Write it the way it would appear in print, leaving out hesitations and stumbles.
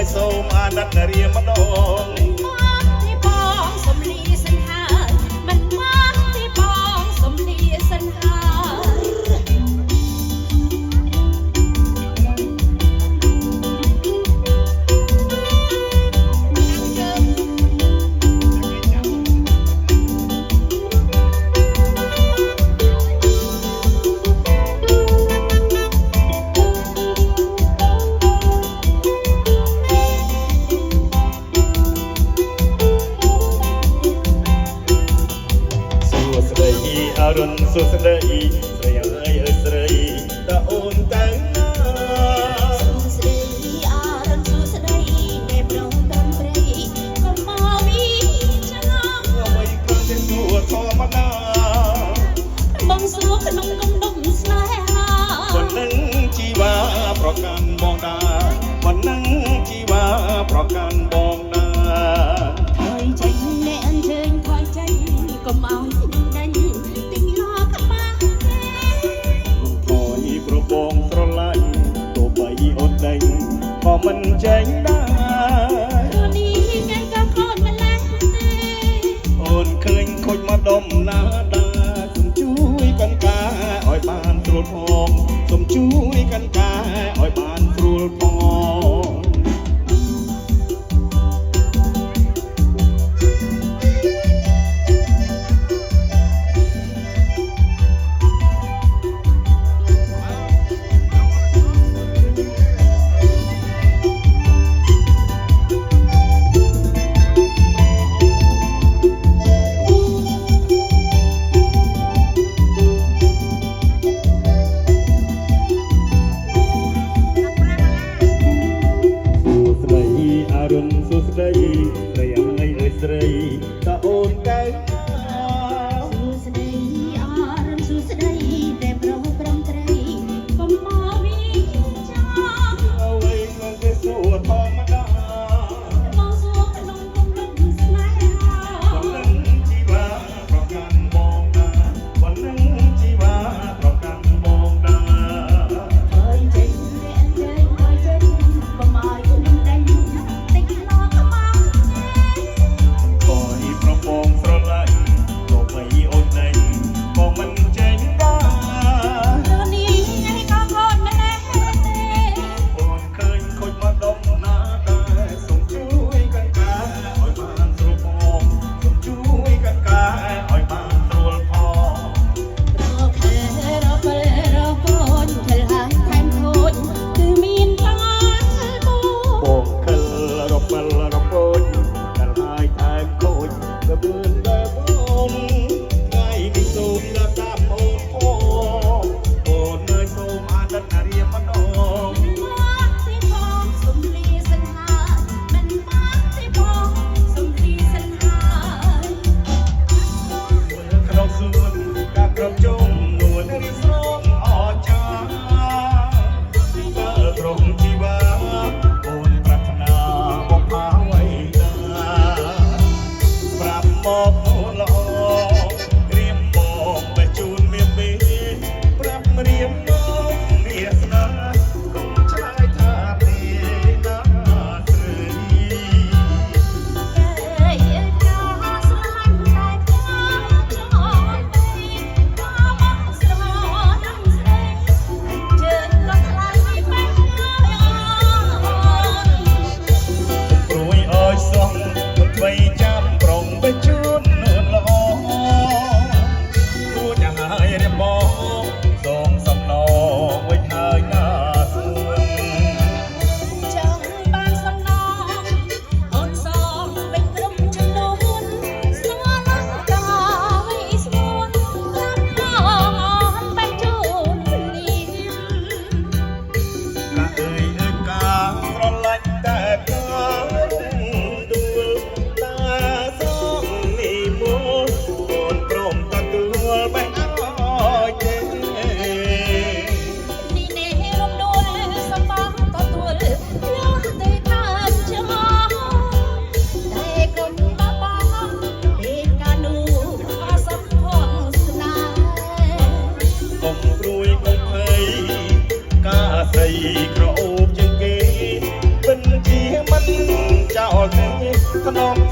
ยសូមអាណិតរៀមម្ដងមកទីបងសំលីសិនហើយមិនមកទីបងសំលីសិនហើយអរុនសុស្ដីស្រីអើយស្រីតើអូនទៅណាសុស្ដីអរុនសុស្ដីដែលប្រងតន្ត្រីកុំមកវិចារអ្វីគ្រាន់តែសួរធម្មតាបងសួរក្នុងកំដុំស្នេហាប៉ុណ្ណឹងជីវ៉ាប្រកាន់បងតាប៉ុណ្ណឹងជីវ៉ាប្រកាន់បងតាថយចេញអ្នកអញ្ជើញថយចេញកុំឲ្យបងស្រឡាញ់ទោះបីអូនដេញក៏មិនចេញដែរនេះថ្ងៃក៏ខូចម្លេះទេអូនឃើញខូចមកដុំណាដែរសូមជួយកាន់កាឲ្យបានស្រួលផងសូមជួយកាន់កាឲ្យបានស្រួលផងសុស្ដីស្រីអើយស្រីតើអូនទៅណាសុស្ដីអរុនសុស្ដីតែប្រងប្រំត្រីកុំមកវិចារអ្វីនឹងទៅសួរធម្មតាបងសួរក្នុងកំឡុងស្នេហាប៉ុណ្ណឹងជីវ៉ាប្រកាន់បងតាប៉ុណ្ណឹងជីវ៉ាប្រកាន់បងតាហើយចេញអ្នកចេញហើយចេញបំឲ្យខ្ញុំដេញតិចឡកមកក៏នេះប្របងស្រឡាញ់ទោះបីអូនដេញក៏មិនចេញដែរនេះថ្ងៃក៏ខូចម្លេះទេអូនឃើញខូចមកដុំណាដែរសូមជួយកាន់កាឲ្យបានស្រួលផងសូមជួយកាន់កាឲ្យបានស្រួលផងរកពេលរកកូនឆ្លើយថែមខូចគឺមានបានបងខិលរពិលរពូចដែលហើយថែមខូចក៏បឿនដែរបងថ្ងៃនេះសូមលាតាមអូនផងអូននៅសូមអាណិតរៀមម្ដងមកទីបងសំលីសិនហើយមិនមកទីបងសំលីសិនហើយក្នុងសួនការក្រុមជុំនួនរីស្រងអចាតើត្រង់ជីវ៉ាអូនប្រាថ្នាមកអ្វីណាប្រាប់មក สนอง